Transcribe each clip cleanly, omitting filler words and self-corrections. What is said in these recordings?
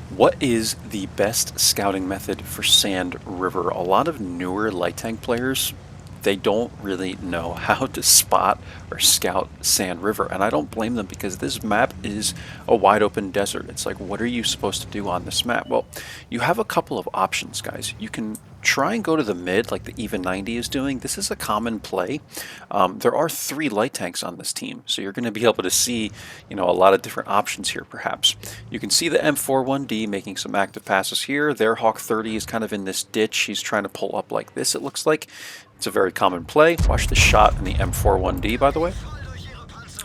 What is the best scouting method for Sand River? A lot of newer light tank players, they don't really know how to spot or scout Sand River, and I don't blame them because this map is a wide open desert. It's like, what are you supposed to do on this map? Well, you have a couple of options, guys. You can try and go to the mid like the even 90 is doing. This is a common play. There are 3 light tanks on this team, so you're going to be able to see, a lot of different options here perhaps. You can see the M41D making some active passes here. Their Hawk 30 is kind of in this ditch. He's trying to pull up like this, it looks like. It's a very common play. Watch the shot in the M41D, by the way.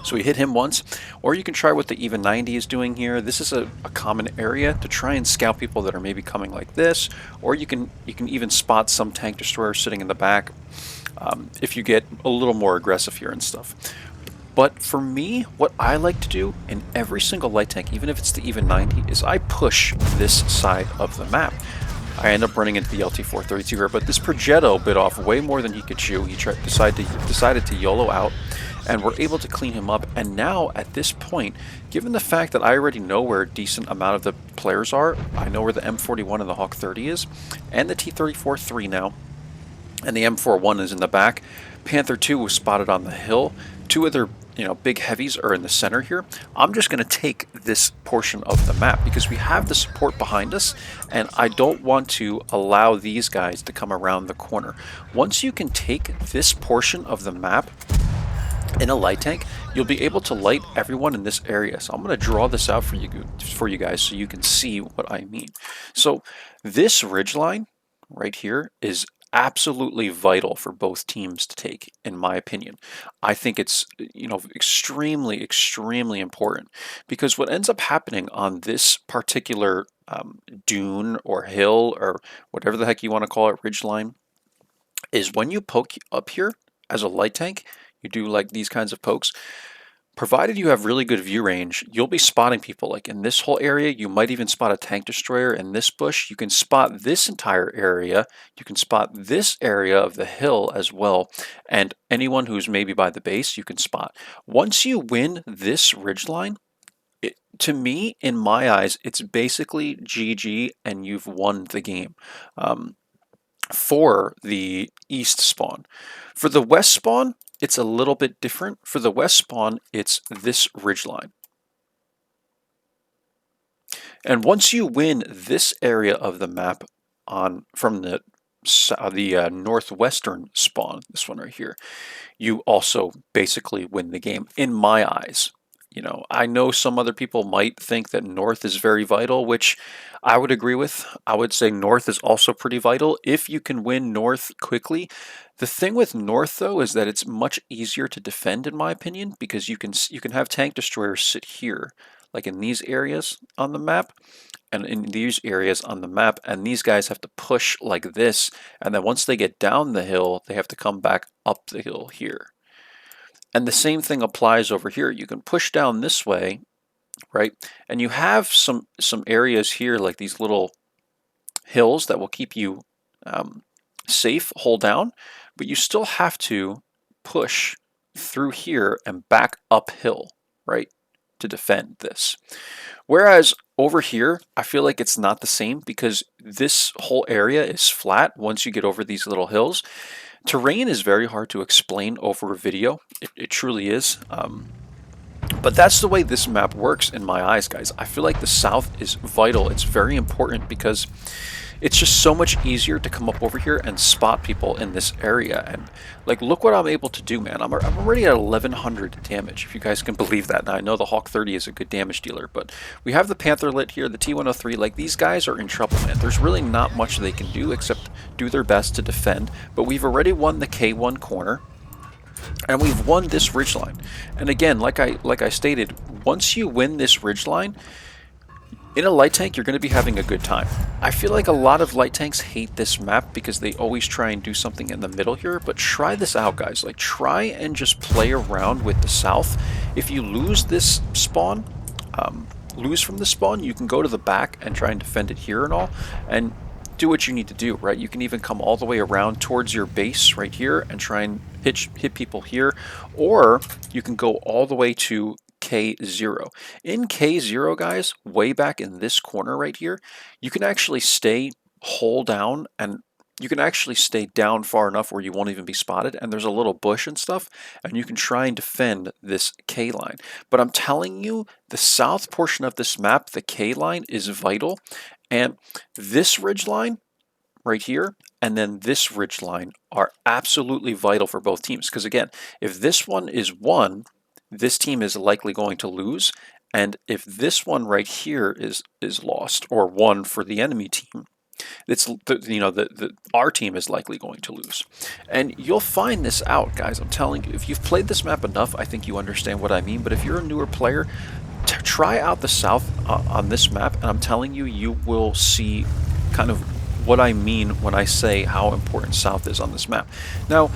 So we hit him once, or you can try what the even 90 is doing here. This is a common area to try and scout people that are maybe coming like this, or you can even spot some tank destroyer sitting in the back if you get a little more aggressive here and stuff. But for me, what I like to do in every single light tank, even if it's the even 90, is I push this side of the map. I end up running into the LT-432 here, but this Progetto bit off way more than he could chew. He decided to YOLO out, and we're able to clean him up. And now, at this point, given the fact that I already know where a decent amount of the players are, I know where the M41 and the Hawk 30 is, and the T-34-3 now, and the M41 is in the back. Panther 2 was spotted on the hill. 2 other big heavies are in the center here. I'm just going to take this portion of the map because we have the support behind us, and I don't want to allow these guys to come around the corner. Once you can take this portion of the map in a light tank, you'll be able to light everyone in this area. So I'm going to draw this out for you guys so you can see what I mean. So this ridge line right here is absolutely vital for both teams to take, in my opinion. I think it's extremely important, because what ends up happening on this particular dune or hill or whatever the heck you want to call it, ridge line, is when you poke up here as a light tank, you do like these kinds of pokes. Provided you have really good view range, you'll be spotting people like in this whole area. You might even spot a tank destroyer in this bush. You can spot this entire area. You can spot this area of the hill as well. And anyone who's maybe by the base, you can spot. Once you win this ridgeline, to me, in my eyes, it's basically GG and you've won the game. For the east spawn. For the west spawn, it's a little bit different. For the west spawn, it's this ridgeline. And once you win this area of the map from the northwestern spawn, this one right here, you also basically win the game, in my eyes. I know some other people might think that north is very vital, which I would agree with. I would say north is also pretty vital if you can win north quickly. The thing with north, though, is that it's much easier to defend, in my opinion, because you can have tank destroyers sit here, like in these areas on the map, and in these areas on the map, and these guys have to push like this, and then once they get down the hill, they have to come back up the hill here. And the same thing applies over here. You can push down this way, right? And you have some areas here, like these little hills that will keep you safe, hold down, but you still have to push through here and back uphill, right, to defend this. Whereas over here, I feel like it's not the same, because this whole area is flat once you get over these little hills. Terrain is very hard to explain over a video. It truly is. But that's the way this map works in my eyes, guys. I feel like the south is vital. It's very important because it's just so much easier to come up over here and spot people in this area. And like, look what I'm able to do, man. I'm already at 1100 damage, if you guys can believe that. Now, I know the Hawk 30 is a good damage dealer, but we have the Panther lit here, the T103. Like, these guys are in trouble, man. There's really not much they can do except do their best to defend. But we've already won the K1 corner, and we've won this ridgeline. And again, like I stated, once you win this ridgeline, in a light tank, you're going to be having a good time. I feel like a lot of light tanks hate this map because they always try and do something in the middle here, but try this out, guys. Like, try and just play around with the south. If you lose this spawn, lose from the spawn, you can go to the back and try and defend it here and all, and do what you need to do, right? You can even come all the way around towards your base right here and try and hit people here, or you can go all the way to K0. In K0, guys, way back in this corner right here, you can actually stay hole down, and you can actually stay down far enough where you won't even be spotted, and there's a little bush and stuff, and you can try and defend this K line. But I'm telling you, the south portion of this map, the K line, is vital, and this ridge line right here and then this ridge line are absolutely vital for both teams, because again, if this one is won, this team is likely going to lose, and if this one right here is lost or won for the enemy team, it's our team is likely going to lose. And you'll find this out, guys. I'm telling you, if you've played this map enough, I think you understand what I mean. But if you're a newer player, try out the south on this map, and I'm telling you, you will see kind of what I mean when I say how important south is on this map. Now,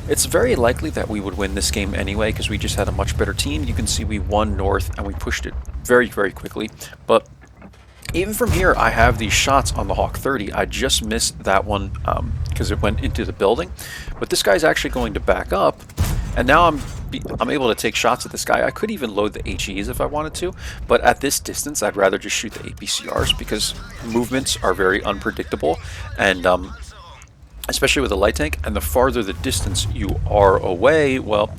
it's very likely that we would win this game anyway because we just had a much better team. You can see we won north and we pushed it very, very quickly. But even from here, I have these shots on the Hawk 30. I just missed that one because it went into the building. But this guy's actually going to back up, and now I'm able to take shots at this guy. I could even load the HEs if I wanted to, but at this distance, I'd rather just shoot the APCRs because movements are very unpredictable, and especially with a light tank. And the farther the distance you are away, well,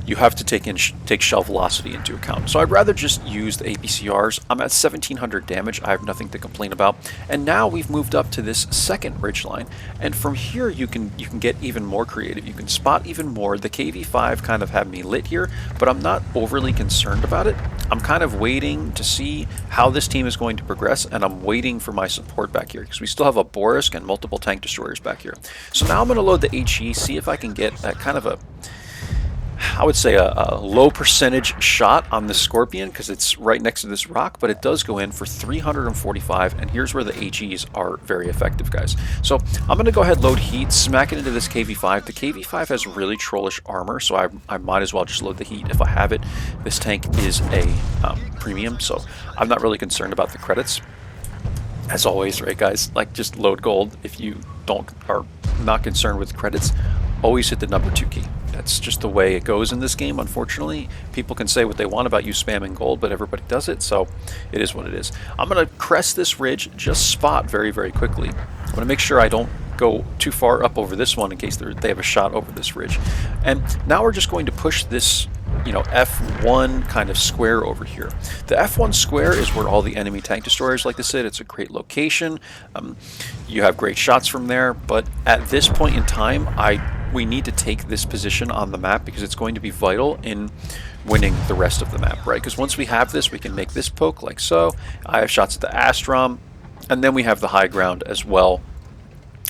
you have to take shell velocity into account. So I'd rather just use the APCRs. I'm at 1700 damage. I have nothing to complain about. And now we've moved up to this second ridge line. And from here you can get even more creative. You can spot even more. The KV-5 kind of had me lit here, but I'm not overly concerned about it. I'm kind of waiting to see how this team is going to progress, and I'm waiting for my support back here because we still have a Borisk and multiple tank destroyers back here. So now I'm going to load the HE, see if I can get that kind of I would say a low percentage shot on the Scorpion because it's right next to this rock, but it does go in for 345, and here's where the HEs are very effective, guys. So I'm going to go ahead, load heat, smack it into this KV-5. The KV-5 has really trollish armor, so I might as well just load the heat if I have it. This tank is a premium, so I'm not really concerned about the credits. As always, right, guys, like, just load gold. If you are not concerned with credits, always hit the number 2 key. That's just the way it goes in this game, unfortunately. People can say what they want about you spamming gold, but everybody does it, so it is what it is. I'm going to crest this ridge, just spot very, very quickly. I'm going to make sure I don't go too far up over this one in case they have a shot over this ridge. And now we're just going to push this, F1 kind of square over here. The F1 square is where all the enemy tank destroyers like to sit. It's a great location. You have great shots from there, but at this point in time, we need to take this position on the map because it's going to be vital in winning the rest of the map, right? Because once we have this, we can make this poke like so. I have shots at the Astrom, and then we have the high ground as well.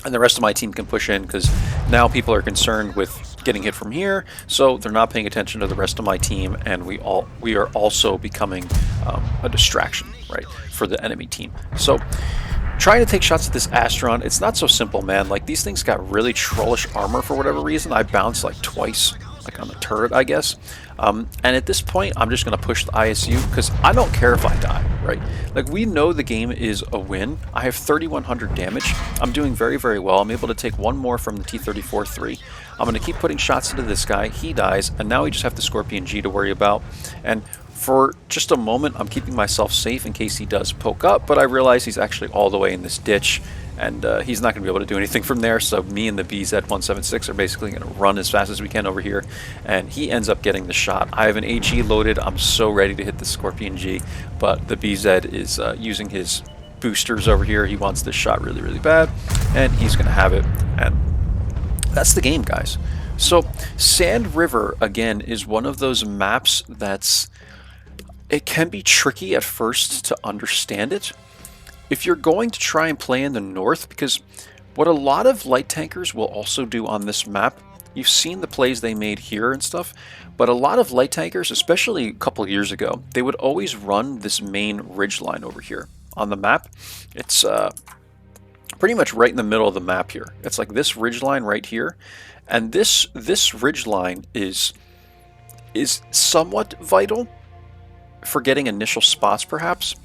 And the rest of my team can push in because now people are concerned with getting hit from here, so they're not paying attention to the rest of my team, and we are also becoming a distraction, right, for the enemy team. So trying to take shots at this Astron, it's not so simple, man. Like, these things got really trollish armor for whatever reason. I bounced like twice, like on the turret, I guess. And at this point, I'm just going to push the ISU because I don't care if I die, right? Like, we know the game is a win. I have 3,100 damage. I'm doing very, very well. I'm able to take one more from the T-34-3. I'm going to keep putting shots into this guy. He dies, and now we just have the Scorpion G to worry about. And for just a moment, I'm keeping myself safe in case he does poke up, but I realize he's actually all the way in this ditch, and he's not going to be able to do anything from there, so me and the BZ-176 are basically going to run as fast as we can over here, and he ends up getting the shot. I have an HE loaded. I'm so ready to hit the Scorpion G, but the BZ is using his boosters over here. He wants this shot really, really bad, and he's going to have it, and that's the game, guys. So Sand River, again, is one of those maps it can be tricky at first to understand it. If you're going to try and play in the north, because what a lot of light tankers will also do on this map, you've seen the plays they made here and stuff, but a lot of light tankers, especially a couple of years ago, they would always run this main ridge line over here on the map. It's pretty much right in the middle of the map here. It's like this ridge line right here, and this ridge line is somewhat vital for getting initial spots, perhaps.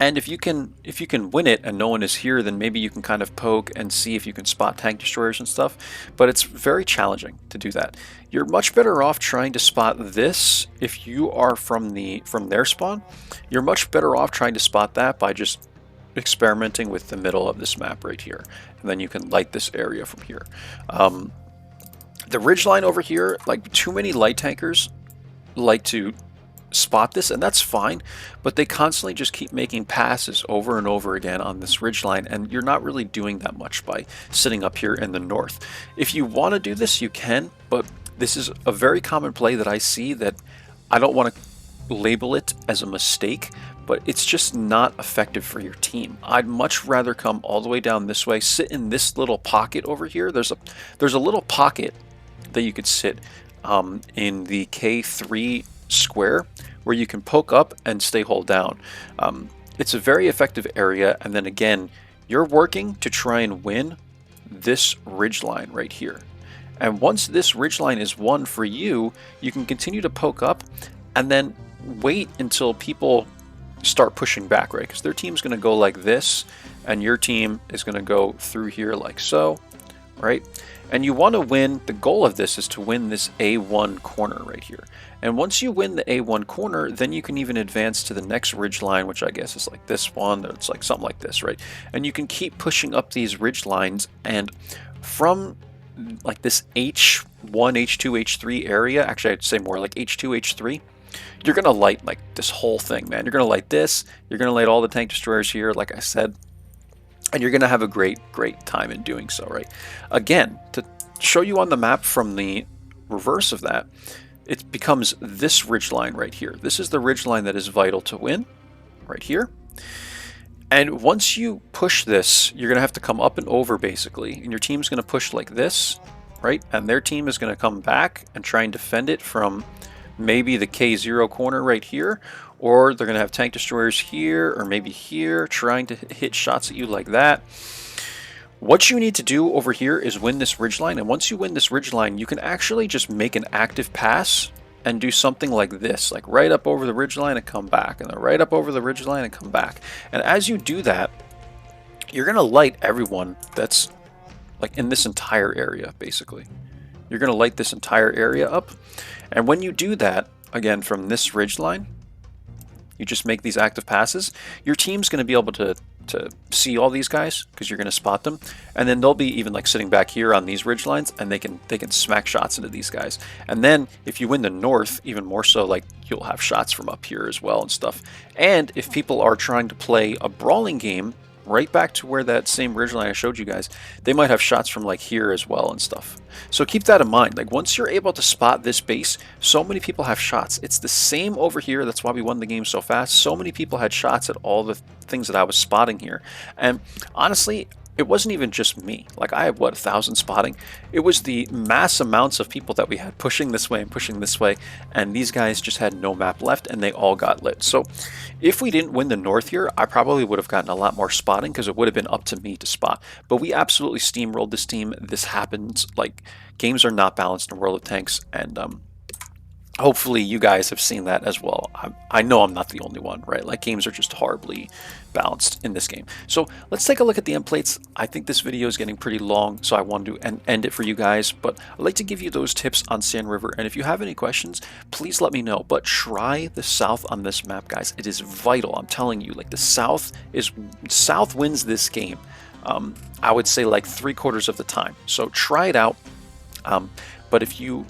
And if you can win it and no one is here, then maybe you can kind of poke and see if you can spot tank destroyers and stuff. But it's very challenging to do that. You're much better off trying to spot this if you are from their spawn. You're much better off trying to spot that by just experimenting with the middle of this map right here, and then you can light this area from here. The ridgeline over here, like too many light tankers like to spot this, and that's fine, but they constantly just keep making passes over and over again on this ridgeline, and you're not really doing that much by sitting up here in the north. If you want to do this, you can, but this is a very common play that I see that I don't want to label it as a mistake, but it's just not effective for your team. I'd much rather come all the way down this way, sit in this little pocket over here. There's a little pocket that you could sit in the K3 square where you can poke up and stay hold down. It's a very effective area, and then again, you're working to try and win this ridge line right here. And once this ridge line is won for you, you can continue to poke up and then wait until people start pushing back, right? Because their team's going to go like this, and your team is going to go through here like so, right? And you want to win, the goal of this is to win this A1 corner right here. And once you win the A1 corner, then you can even advance to the next ridge line, which I guess is like this one, it's like something like this, right? And you can keep pushing up these ridge lines, and from like this H1, H2, H3 area, actually I'd say more like H2, H3, you're going to light like this whole thing, man. You're going to light this, you're going to light all the tank destroyers here, like I said, and you're going to have a great time in doing so, right? Again, to show you on the map from the reverse of that, it becomes this ridge line right here. This is the ridge line that is vital to win, right here. And once you push this, you're going to have to come up and over, basically, and your team's going to push like this, right? And their team is going to come back and try and defend it from maybe the K0 corner right here, or they're going to have tank destroyers here or maybe here trying to hit shots at you like that. What you need to do over here is win this ridgeline, and once you win this ridgeline, you can actually just make an active pass and do something like this, like right up over the ridgeline and come back, and then right up over the ridgeline and come back. And as you do that, you're going to light everyone that's like in this entire area, basically. You're going to light this entire area up, and when you do that, again, from this ridgeline, you just make these active passes, your team's going to be able to see all these guys because you're going to spot them, and then they'll be even like sitting back here on these ridge lines, and they can smack shots into these guys. And then if you win the north, even more so, like you'll have shots from up here as well and stuff. And if people are trying to play a brawling game right back to where that same ridge line I showed you guys, they might have shots from like here as well and stuff. So keep that in mind. Like once you're able to spot this base, so many people have shots. It's the same over here. That's why we won the game so fast. So many people had shots at all the things that I was spotting here. And honestly, it wasn't even just me. Like I have, what, 1,000 spotting? It was the mass amounts of people that we had pushing this way and pushing this way, and these guys just had no map left, and they all got lit. So if we didn't win the north here, I probably would have gotten a lot more spotting because it would have been up to me to spot. But we absolutely steamrolled this team. This happens. Like, games are not balanced in World of Tanks, and hopefully you guys have seen that as well. I know I'm not the only one, right? Like, games are just horribly balanced in this game. So let's take a look at the end plates. I think this video is getting pretty long, so I wanted to end it for you guys, but I'd like to give you those tips on Sand River, and if you have any questions, please let me know. But try the south on this map, guys. It is vital. I'm telling you, like, the south wins this game. I would say like 3/4 of the time. So try it out. But if you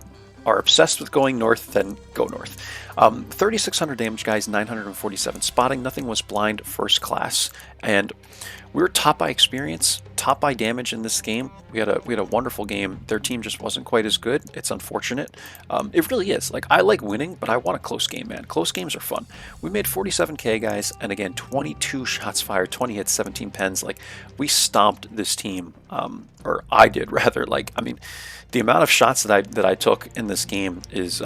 are obsessed with going north, then go north. 3,600 damage, guys, 947 spotting. Nothing was blind, first class, and we were top by experience, top by damage in this game. We had a wonderful game. Their team just wasn't quite as good. It's unfortunate. It really is. Like, I like winning, but I want a close game, man. Close games are fun. We made 47k, guys, and again, 22 shots fired, 20 hits, 17 pens. Like, we stomped this team, or I did rather. Like, I mean, the amount of shots that I took in this game is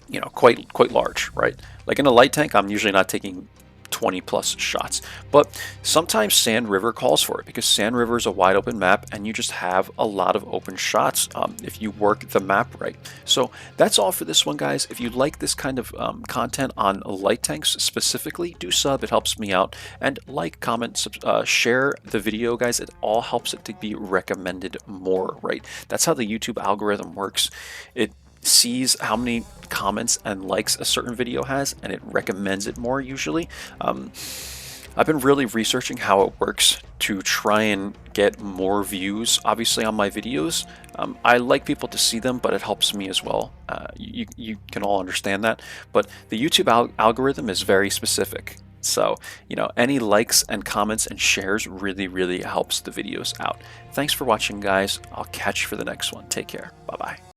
you know, quite large, right? Like in a light tank, I'm usually not taking 20 plus shots. But sometimes Sand River calls for it because Sand River is a wide open map and you just have a lot of open shots if you work the map right. So that's all for this one, guys. If you like this kind of content on light tanks specifically, do sub. It helps me out. And like, comment, share the video, guys. It all helps it to be recommended more, right? That's how the YouTube algorithm works. It sees how many comments and likes a certain video has, and it recommends it more usually. I've been really researching how it works to try and get more views, obviously, on my videos. I like people to see them, but it helps me as well. You can all understand that. But the YouTube algorithm is very specific. So, you know, any likes and comments and shares really, really helps the videos out. Thanks for watching, guys. I'll catch you for the next one. Take care. Bye-bye.